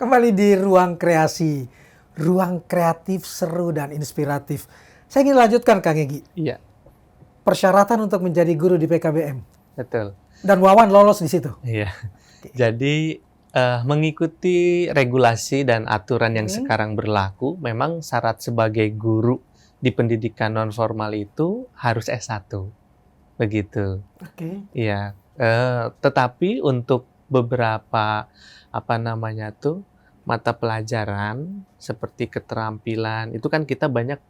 Kembali di ruang kreasi, ruang kreatif, seru dan inspiratif. Saya ingin lanjutkan Kang Egy. Iya, Persyaratan untuk menjadi guru di PKBM. betul. Dan Wawan lolos di situ. Iya. Jadi mengikuti regulasi dan aturan yang sekarang berlaku, memang syarat sebagai guru di pendidikan non formal itu harus S1. Begitu. Oke. Iya. Tetapi untuk beberapa mata pelajaran seperti keterampilan itu kan kita banyak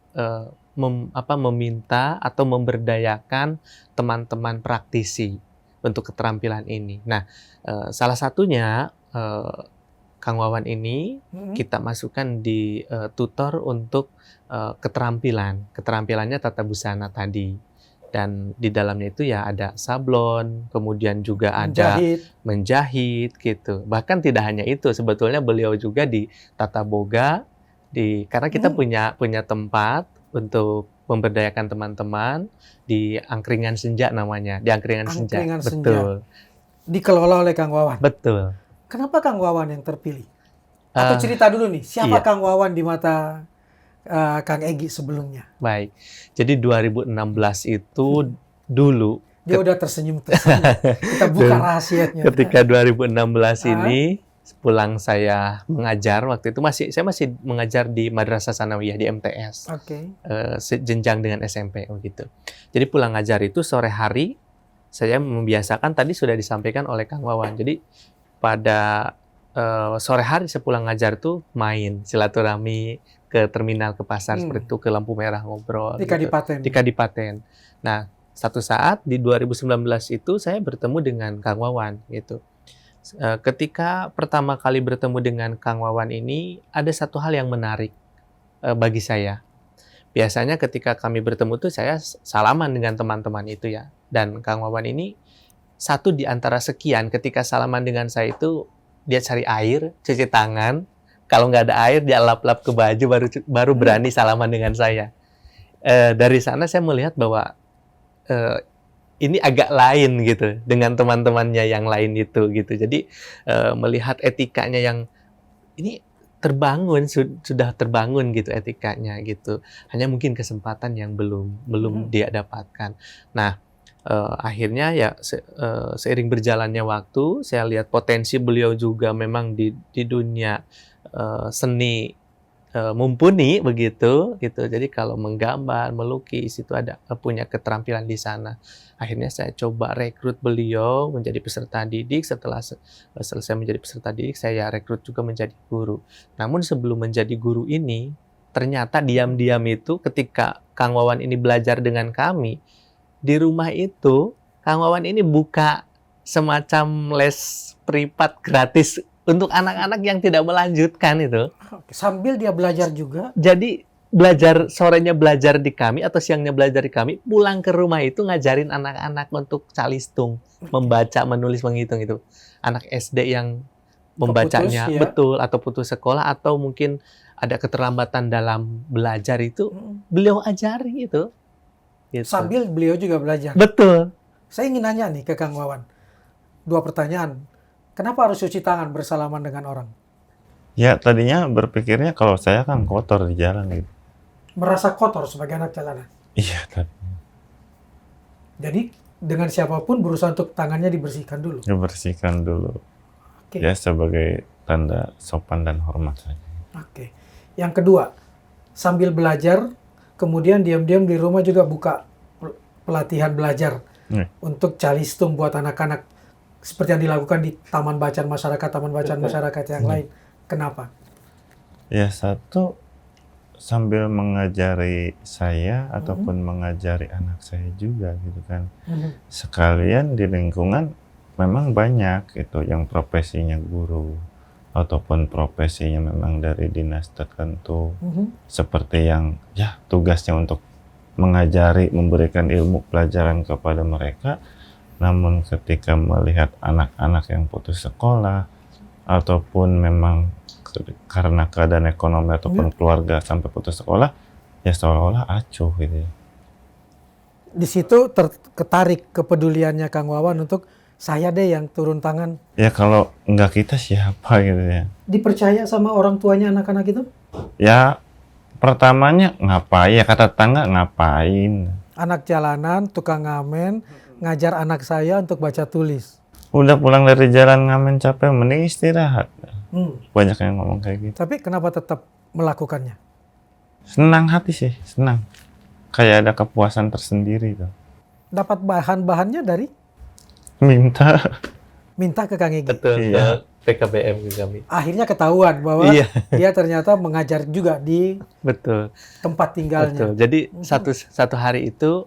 meminta atau memberdayakan teman-teman praktisi untuk keterampilan ini. Nah, salah satunya Kang Wawan ini kita masukkan di tutor untuk keterampilannya tata busana tadi. Dan di dalamnya itu ya ada sablon, kemudian juga ada menjahit gitu. Bahkan tidak hanya itu, sebetulnya beliau juga di tata boga, karena kita punya tempat untuk memberdayakan teman-teman di Angkringan Senja namanya, di Angkringan Senja. Betul. Dikelola oleh Kang Wawan. Betul. Kenapa Kang Wawan yang terpilih? Atau cerita dulu nih, siapa Kang Wawan di mata Kang Egy sebelumnya? Baik, jadi 2016 itu dulu dia udah tersenyum. Kita buka rahasianya. Ketika 2016 ini pulang saya mengajar, waktu itu saya masih mengajar di Madrasah Sanawiyah di MTS. Jenjang dengan SMP gitu. Jadi pulang ngajar itu sore hari saya membiasakan, tadi sudah disampaikan oleh Kang Wawan. Jadi pada sore hari sepulang ngajar tuh main silaturahmi ke terminal, ke pasar seperti itu, ke lampu merah ngobrol di Kadipaten. Di Kadipaten. Nah, satu saat di 2019 itu saya bertemu dengan Kang Wawan gitu. Ketika pertama kali bertemu dengan Kang Wawan ini ada satu hal yang menarik bagi saya. Biasanya ketika kami bertemu tuh saya salaman dengan teman-teman itu ya. Dan Kang Wawan ini satu di antara sekian, ketika salaman dengan saya itu dia cari air, cuci tangan. Kalau nggak ada air, dia lap-lap ke baju, baru berani salaman dengan saya. Dari sana saya melihat bahwa ini agak lain gitu dengan teman-temannya yang lain itu gitu. Jadi melihat etikanya yang ini terbangun, sudah terbangun gitu etikanya gitu. Hanya mungkin kesempatan yang belum dia dapatkan. Nah, akhirnya ya seiring berjalannya waktu, saya lihat potensi beliau juga memang di dunia seni mumpuni begitu gitu. Jadi kalau menggambar, melukis itu punya keterampilan di sana. Akhirnya saya coba rekrut beliau menjadi peserta didik. Setelah selesai menjadi peserta didik, saya rekrut juga menjadi guru. Namun sebelum menjadi guru ini, ternyata diam-diam itu ketika Kang Wawan ini belajar dengan kami, di rumah itu Kang Wawan ini buka semacam les privat gratis untuk anak-anak yang tidak melanjutkan itu. Sambil dia belajar juga. Jadi sorenya belajar di kami atau siangnya belajar di kami, pulang ke rumah itu ngajarin anak-anak untuk calistung, membaca, menulis, menghitung itu. Anak SD yang membacanya betul atau putus sekolah atau mungkin ada keterlambatan dalam belajar itu, beliau ajari itu. Gitu. Sambil beliau juga belajar. Betul. Saya ingin nanya nih ke Kang Wawan. 2 pertanyaan. Kenapa harus cuci tangan bersalaman dengan orang? Ya, tadinya berpikirnya kalau saya kan kotor di jalan gitu. Merasa kotor sebagai anak jalanan? Iya, tadinya. Jadi, dengan siapapun berusaha untuk tangannya dibersihkan dulu? Dibersihkan dulu. Ya, sebagai tanda sopan dan hormat saja. Oke. Yang kedua, sambil belajar, kemudian diam-diam di rumah juga buka pelatihan belajar untuk calistung buat anak-anak. Seperti yang dilakukan di taman bacaan masyarakat yang lain. Kenapa? Ya, satu, sambil mengajari saya ataupun mengajari anak saya juga gitu kan. Sekalian di lingkungan memang banyak itu yang profesinya guru ataupun profesinya memang dari dinas tertentu. Seperti yang ya tugasnya untuk mengajari, memberikan ilmu pelajaran kepada mereka. Namun ketika melihat anak-anak yang putus sekolah ataupun memang karena keadaan ekonomi ataupun keluarga sampai putus sekolah, ya seolah-olah acuh gitu ya. Di situ ketarik kepeduliannya Kang Wawan untuk saya deh yang turun tangan. Ya kalau nggak kita siapa gitu ya. Dipercaya sama orang tuanya anak-anak itu? Ya pertamanya ngapain ya, kata tetangga ngapain. Anak jalanan, tukang ngamen, ngajar anak saya untuk baca tulis. Udah pulang dari jalan ngamen capek, mending istirahat. Banyak yang ngomong kayak gitu. Tapi kenapa tetap melakukannya? Senang hati sih, senang. Kayak ada kepuasan tersendiri tuh. Dapat bahan-bahannya dari minta ke Kang Egy. Betul. Iya. PKBM ke kami. Akhirnya ketahuan bahwa Iya. dia ternyata mengajar juga di Betul. tempat tinggalnya. Betul. Jadi satu hari itu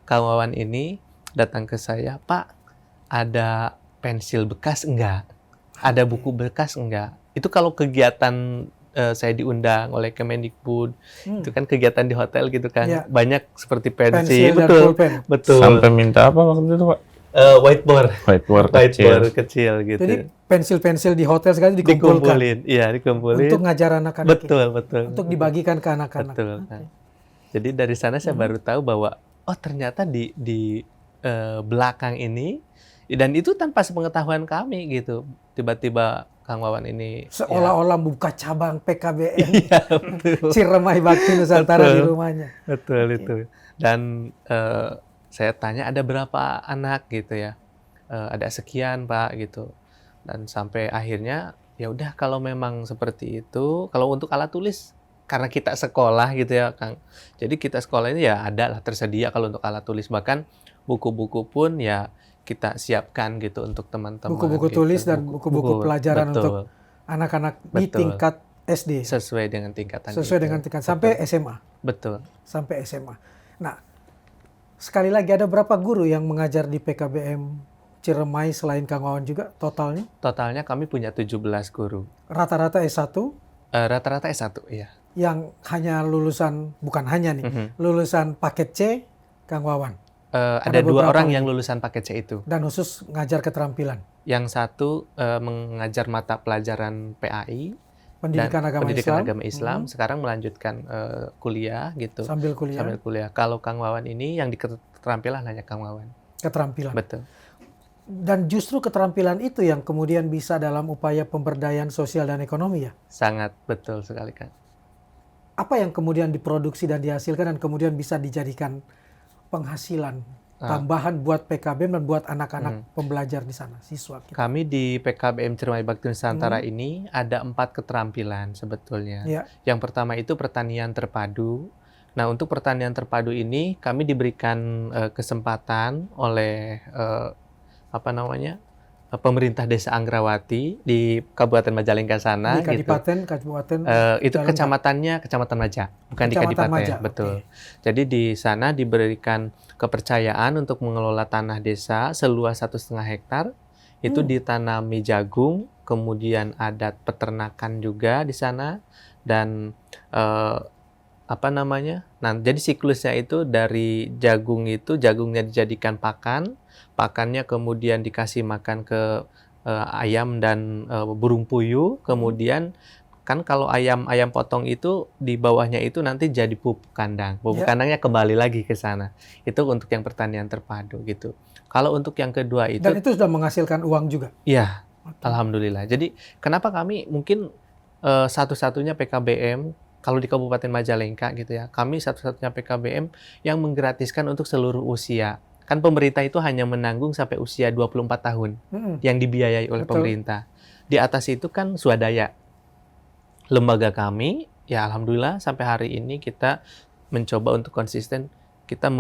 Kang Wawan ini datang ke saya, Pak, ada pensil bekas enggak? Ada buku bekas enggak? Itu kalau kegiatan saya diundang oleh Kemendikbud, itu kan kegiatan di hotel gitu kan, Iya. banyak seperti Pensil pensil, dan betul, pulpen. betul. Sampai minta apa waktu itu Pak? Whiteboard Whiteboard kecil. kecil gitu. Jadi pensil-pensil di hotel sekali dikumpulkan dikumpulin. untuk ngajar anak-anak Betul, ini. betul. Untuk dibagikan ke anak-anak. Betul. Oke. Nah, jadi dari sana saya baru tahu bahwa oh ternyata di belakang ini, dan itu tanpa sepengetahuan kami gitu. Tiba-tiba Kang Wawan ini Seolah-olah buka cabang PKBM iya, betul. Ciremai Bakti Nusantara Betul. di rumahnya. Betul itu. Dan saya tanya ada berapa anak gitu ya. Ada sekian Pak gitu. Dan sampai akhirnya ya udah kalau memang seperti itu, kalau untuk alat tulis karena kita sekolah gitu ya Kang. Jadi kita sekolah ini ya ada lah tersedia kalau untuk alat tulis, bahkan buku-buku pun ya kita siapkan gitu untuk teman-teman. Buku-buku gitu. tulis dan buku-buku pelajaran betul. untuk anak-anak di Betul. tingkat SD. Sesuai dengan tingkatan. Sesuai itu. dengan tingkat sampai Betul. SMA. Betul. Sampai SMA. Nah, sekali lagi ada berapa guru yang mengajar di PKBM Ciremai selain Kang Wawan juga totalnya? Totalnya kami punya 17 guru. Rata-rata S1 Rata-rata S1, iya. yang hanya lulusan, bukan hanya nih, lulusan paket C Kang Wawan. Ada 2 beberapa orang lagi. yang lulusan paket C itu. Dan khusus ngajar keterampilan. Yang satu mengajar mata pelajaran PAI, Pendidikan agama pendidikan Islam. agama Islam, sekarang melanjutkan kuliah gitu. Sambil kuliah. Sambil kuliah. Kalau Kang Wawan ini yang di keterampilan hanya Kang Wawan. Keterampilan. Betul. Dan justru keterampilan itu yang kemudian bisa dalam upaya pemberdayaan sosial dan ekonomi ya. Sangat betul sekali Kang. Apa yang kemudian diproduksi dan dihasilkan dan kemudian bisa dijadikan penghasilan tambahan buat PKBM dan buat anak-anak pembelajar di sana, siswa kita. Kami di PKBM Ciremai Bakti Nusantara ini ada 4 keterampilan sebetulnya. Ya. Yang pertama itu pertanian terpadu. Nah, untuk pertanian terpadu ini kami diberikan kesempatan oleh pemerintah Desa Anggrawati di Kabupaten Majalengka sana. Di Kadipaten, Kabupaten. Itu kecamatannya Kecamatan Maja, bukan di Kecamatan Kadipaten. Maja, Betul. oke. Jadi di sana diberikan kepercayaan untuk mengelola tanah desa seluas 1,5 hektar. Itu ditanami jagung, kemudian ada peternakan juga di sana, dan Nah, jadi siklusnya itu dari jagung itu, jagungnya dijadikan pakan, pakannya kemudian dikasih makan ke ayam dan burung puyuh, kemudian kan kalau ayam potong itu di bawahnya itu nanti jadi pupuk kandang. Pupuk kandangnya kembali lagi ke sana. Itu untuk yang pertanian terpadu gitu. Kalau untuk yang kedua itu, Dan itu sudah menghasilkan uang juga. iya, alhamdulillah. Jadi kenapa kami mungkin satu-satunya PKBM kalau di Kabupaten Majalengka gitu ya, kami satu-satunya PKBM yang menggratiskan untuk seluruh usia. Kan pemerintah itu hanya menanggung sampai usia 24 tahun yang dibiayai oleh pemerintah. Di atas itu kan swadaya. Lembaga kami, ya alhamdulillah sampai hari ini kita mencoba untuk konsisten, kita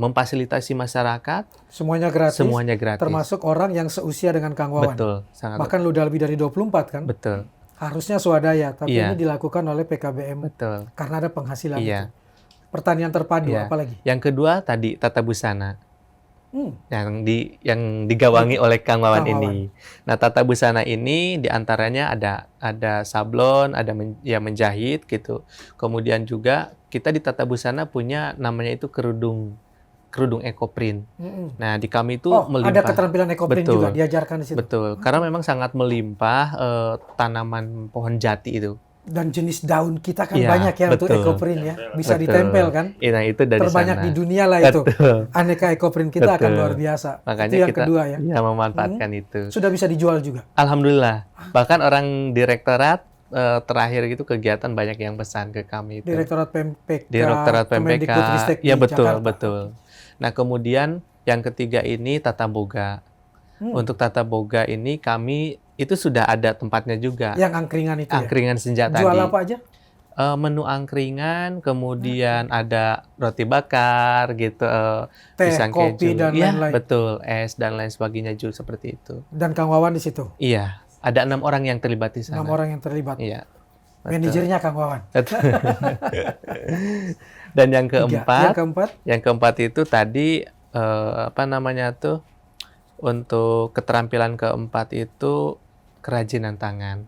memfasilitasi masyarakat. Semuanya gratis. Semuanya gratis. Termasuk orang yang seusia dengan Kang Wawan. Betul, sangat. Bahkan lu udah lebih dari 24 kan? Betul. Harusnya swadaya, tapi Iya. ini dilakukan oleh PKBM. Betul. Karena ada penghasilan Iya. itu. Pertanian terpadu, Iya. apalagi? Yang kedua tadi tata busana. Yang digawangi oleh Kang Wawan ini. Nah, tata busana ini diantaranya ada sablon, ada menjahit gitu. Kemudian juga kita di tata busana punya namanya itu kerudung ekoprint. Nah, di kami itu melimpah. Ada keterampilan ekoprint juga diajarkan di situ. Betul, karena memang sangat melimpah tanaman pohon jati itu. Dan jenis daun kita kan Iya, banyak ya untuk betul. ekoprint ya. Bisa Betul. ditempel kan. Nah, itu dari Terbanyak sana. di dunia lah itu. Betul. Aneka ekoprint kita akan Betul. luar biasa. Makanya itu yang kita kedua ya. memanfaatkan itu. Sudah bisa dijual juga. Alhamdulillah. Bahkan orang direktorat terakhir gitu kegiatan banyak yang pesan ke kami itu. Direktorat PMPK, Direktorat PMPK. Kemendikbudristek Ya di betul, Jakarta. betul. Nah, kemudian yang ketiga ini tata boga. Untuk tata boga ini kami itu sudah ada tempatnya juga. Yang angkringan itu Angkringan senja ya. Jual tadi. apa aja? Menu angkringan, kemudian ada roti bakar gitu, Teh, pisang kopi, keju. dan Iya, lain-lain. betul, es dan lain sebagainya juga seperti itu. Dan Kang Wawan di situ. Iya, ada 6 orang yang terlibat di 6 sana. orang yang terlibat. Iya. betul. Manajernya Kang Wawan. Dan yang Tiga. keempat, yang keempat itu tadi apa namanya tuh, untuk keterampilan keempat itu kerajinan tangan,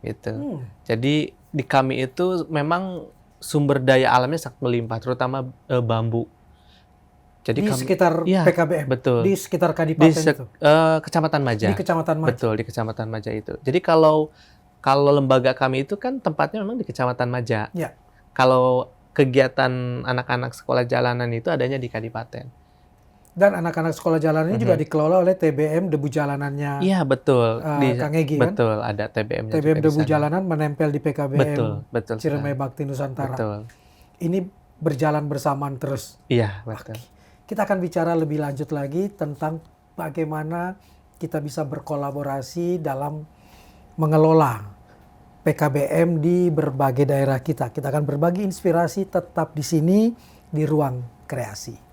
gitu. Jadi di kami itu memang sumber daya alamnya sangat melimpah, terutama bambu. Jadi Di kami, sekitar iya, PKBM. betul. Di sekitar Di Kadipaten itu. Kecamatan Maja. Di Kecamatan Maja. Betul, di Kecamatan Maja itu. Jadi kalau lembaga kami itu kan tempatnya memang di Kecamatan Maja. Ya. Kalau kegiatan anak-anak sekolah jalanan itu adanya di Kadipaten. Dan anak-anak sekolah jalanan ini juga dikelola oleh TBM Debu Jalanannya. Iya, betul. Kang Egy kan? Betul, ada TBM-nya TBM juga di Debu sana. Jalanan menempel di PKBM Betul Ciremai sekali. Bakti Nusantara. Betul. Ini berjalan bersamaan terus. Iya, betul. Kita akan bicara lebih lanjut lagi tentang bagaimana kita bisa berkolaborasi dalam mengelola PKBM di berbagai daerah kita. Kita akan berbagi inspirasi tetap di sini di Ruang Kreasi.